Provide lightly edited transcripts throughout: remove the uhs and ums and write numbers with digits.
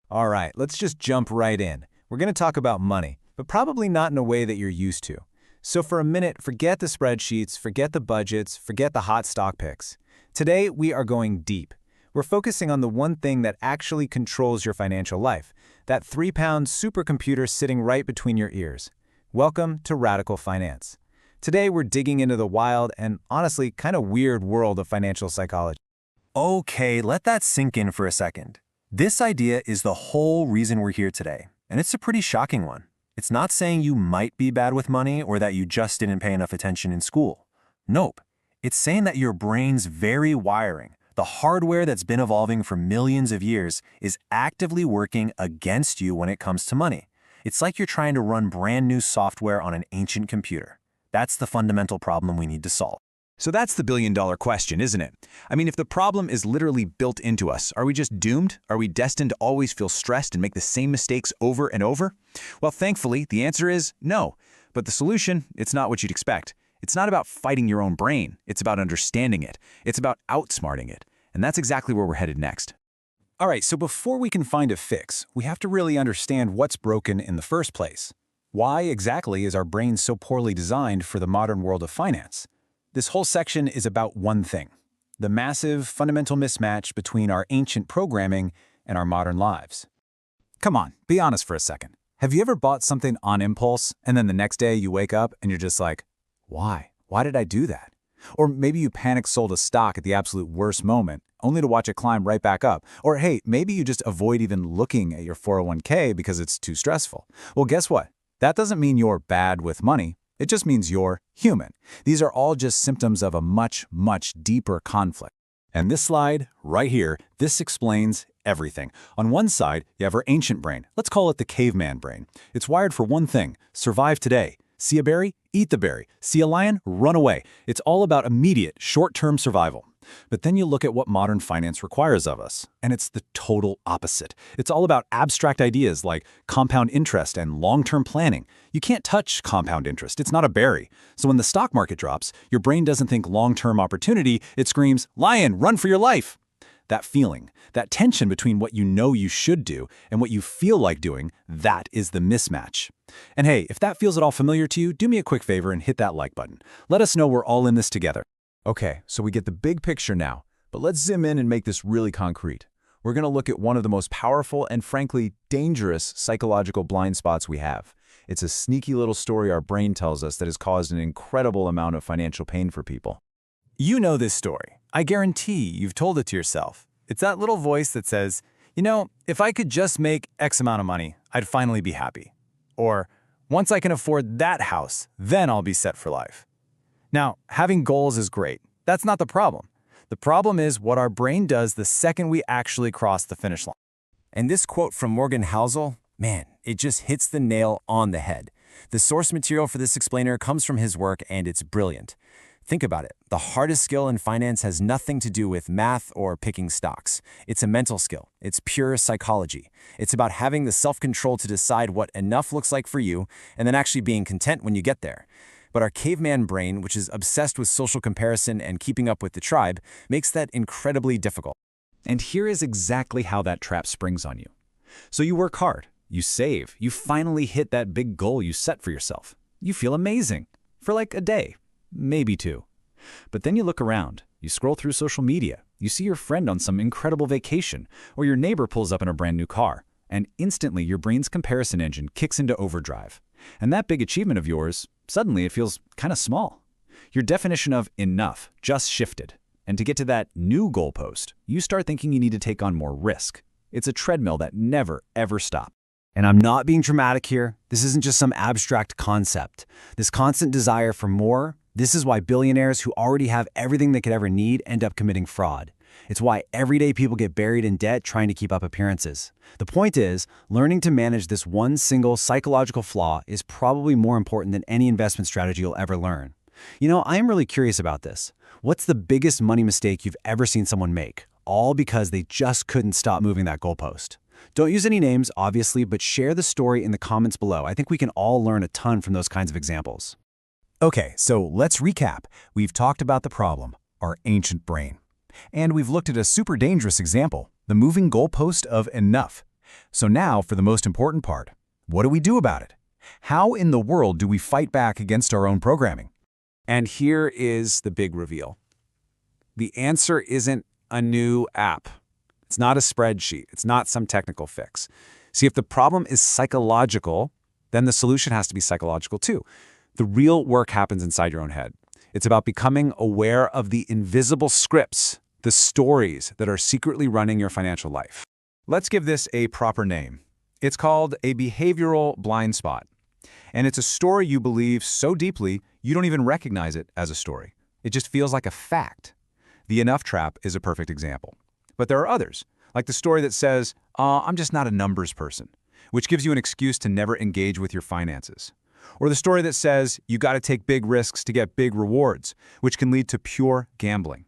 All right, let's just jump right in. We're going to talk about money, but probably not in a way that you're used to. So for a minute, forget the spreadsheets, forget the budgets, forget the hot stock picks. Today, we are going deep. We're focusing on the one thing that actually controls your financial life, that 3-pound supercomputer sitting right between your ears. Welcome to Radical Finance. Today, we're digging into the wild and, honestly, kind of weird world of financial psychology. Okay, let that sink in for a second. This idea is the whole reason we're here today, and it's a pretty shocking one. It's not saying you might be bad with money or that you just didn't pay enough attention in school. Nope. It's saying that your brain's very wiring, the hardware that's been evolving for millions of years, is actively working against you when it comes to money. It's like you're trying to run brand new software on an ancient computer. That's the fundamental problem we need to solve. So that's the billion-dollar question, isn't it? I mean, if the problem is literally built into us, are we just doomed? Are we destined to always feel stressed and make the same mistakes over and over? Well, thankfully, the answer is no. But the solution, it's not what you'd expect. It's not about fighting your own brain. It's about understanding it. It's about outsmarting it. And that's exactly where we're headed next. All right, so before we can find a fix, we have to really understand what's broken in the first place. Why exactly is our brain so poorly designed for the modern world of finance? This whole section is about one thing: the massive, fundamental mismatch between our ancient programming and our modern lives. Come on, be honest for a second. Have you ever bought something on impulse, and then the next day you wake up and you're just like, why? Why did I do that? Or maybe you panic sold a stock at the absolute worst moment, only to watch it climb right back up. Or hey, maybe you just avoid even looking at your 401k because it's too stressful. Well, guess what? That doesn't mean you're bad with money. It just means you're human. These are all just symptoms of a much, much deeper conflict. And this slide, right here, this explains everything. On one side, you have our ancient brain. Let's call it the caveman brain. It's wired for one thing: survive today. See a berry? Eat the berry. See a lion? Run away. It's all about immediate, short-term survival. But then you look at what modern finance requires of us, and it's the total opposite. It's all about abstract ideas like compound interest and long-term planning. You can't touch compound interest. It's not a berry. So when the stock market drops, your brain doesn't think long-term opportunity. It screams, "Lion, run for your life!" That feeling, that tension between what you know you should do and what you feel like doing, that is the mismatch. And hey, if that feels at all familiar to you, do me a quick favor and hit that like button. Let us know we're all in this together. Okay, so we get the big picture now, but let's zoom in and make this really concrete. We're going to look at one of the most powerful and frankly dangerous psychological blind spots we have. It's a sneaky little story our brain tells us that has caused an incredible amount of financial pain for people. You know this story. I guarantee you've told it to yourself. It's that little voice that says, you know, if I could just make X amount of money, I'd finally be happy. Or, once I can afford that house, then I'll be set for life. Now, having goals is great. That's not the problem. The problem is what our brain does the second we actually cross the finish line. And this quote from Morgan Housel, man, it just hits the nail on the head. The source material for this explainer comes from his work, and it's brilliant. Think about it. The hardest skill in finance has nothing to do with math or picking stocks. It's a mental skill. It's pure psychology. It's about having the self-control to decide what enough looks like for you and then actually being content when you get there. But our caveman brain, which is obsessed with social comparison and keeping up with the tribe, makes that incredibly difficult. And here is exactly how that trap springs on you. So you work hard, you save, you finally hit that big goal you set for yourself. You feel amazing for like a day. Maybe two. But then you look around, you scroll through social media, you see your friend on some incredible vacation, or your neighbor pulls up in a brand new car, and instantly your brain's comparison engine kicks into overdrive. And that big achievement of yours, suddenly it feels kind of small. Your definition of enough just shifted. And to get to that new goalpost, you start thinking you need to take on more risk. It's a treadmill that never, ever stops. And I'm not being dramatic here. This isn't just some abstract concept. This constant desire for more, this is why billionaires who already have everything they could ever need end up committing fraud. It's why everyday people get buried in debt trying to keep up appearances. The point is, learning to manage this one single psychological flaw is probably more important than any investment strategy you'll ever learn. You know, I am really curious about this. What's the biggest money mistake you've ever seen someone make? All because they just couldn't stop moving that goalpost. Don't use any names, obviously, but share the story in the comments below. I think we can all learn a ton from those kinds of examples. Okay, so let's recap. We've talked about the problem, our ancient brain. And we've looked at a super dangerous example, the moving goalpost of enough. So now for the most important part. What do we do about it? How in the world do we fight back against our own programming? And here is the big reveal. The answer isn't a new app. It's not a spreadsheet. It's not some technical fix. See, if the problem is psychological, then the solution has to be psychological too. The real work happens inside your own head. It's about becoming aware of the invisible scripts, the stories that are secretly running your financial life. Let's give this a proper name. It's called a behavioral blind spot. And it's a story you believe so deeply, you don't even recognize it as a story. It just feels like a fact. The enough trap is a perfect example. But there are others, like the story that says, I'm just not a numbers person, which gives you an excuse to never engage with your finances. Or the story that says, you got to take big risks to get big rewards, which can lead to pure gambling.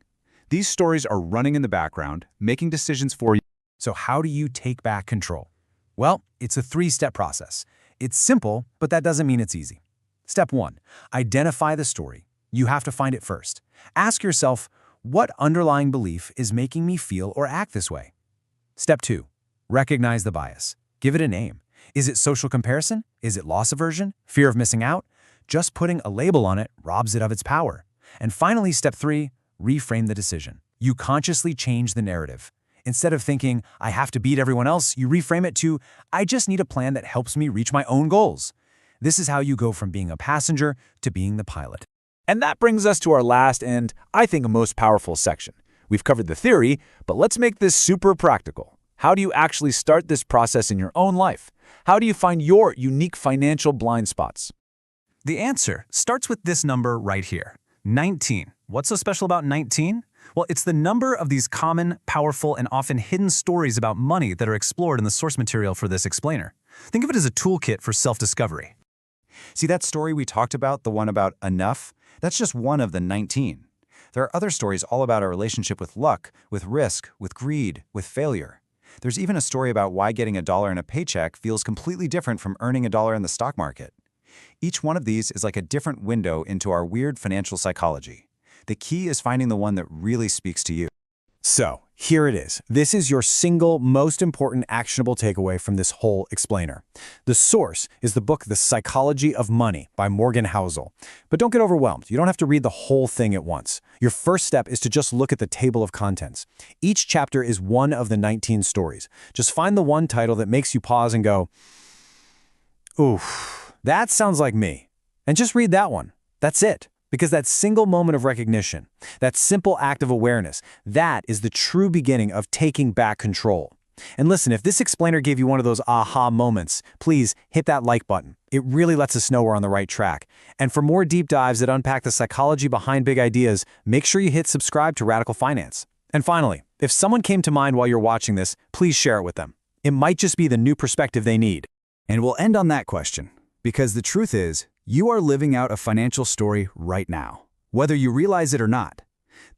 These stories are running in the background, making decisions for you. So how do you take back control? Well, it's a three-step process. It's simple, but that doesn't mean it's easy. Step 1, identify the story. You have to find it first. Ask yourself, what underlying belief is making me feel or act this way? Step 2, recognize the bias. Give it a name. Is it social comparison? Is it loss aversion? Fear of missing out? Just putting a label on it robs it of its power. And finally, step 3, reframe the decision. You consciously change the narrative. Instead of thinking, I have to beat everyone else, you reframe it to, I just need a plan that helps me reach my own goals. This is how you go from being a passenger to being the pilot. And that brings us to our last and, I think, most powerful section. We've covered the theory, but let's make this super practical. How do you actually start this process in your own life? How do you find your unique financial blind spots? The answer starts with this number right here, 19. What's so special about 19? Well, it's the number of these common, powerful, and often hidden stories about money that are explored in the source material for this explainer. Think of it as a toolkit for self-discovery. See that story we talked about, the one about enough? That's just one of the 19. There are other stories all about our relationship with luck, with risk, with greed, with failure. There's even a story about why getting $1 in a paycheck feels completely different from earning $1 in the stock market. Each one of these is like a different window into our weird financial psychology. The key is finding the one that really speaks to you. So, here it is. This is your single most important actionable takeaway from this whole explainer. The source is the book The Psychology of Money by Morgan Housel. But don't get overwhelmed. You don't have to read the whole thing at once. Your first step is to just look at the table of contents. Each chapter is one of the 19 stories. Just find the one title that makes you pause and go, ooh, that sounds like me. And just read that one. That's it. Because that single moment of recognition, that simple act of awareness, that is the true beginning of taking back control. And listen, if this explainer gave you one of those aha moments, please hit that like button. It really lets us know we're on the right track. And for more deep dives that unpack the psychology behind big ideas, make sure you hit subscribe to Radical Finance. And finally, if someone came to mind while you're watching this, please share it with them. It might just be the new perspective they need. And we'll end on that question, because the truth is, you are living out a financial story right now, whether you realize it or not.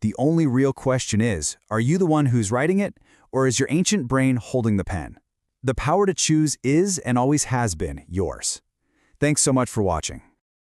The only real question is, are you the one who's writing it, or is your ancient brain holding the pen? The power to choose is and always has been yours. Thanks so much for watching.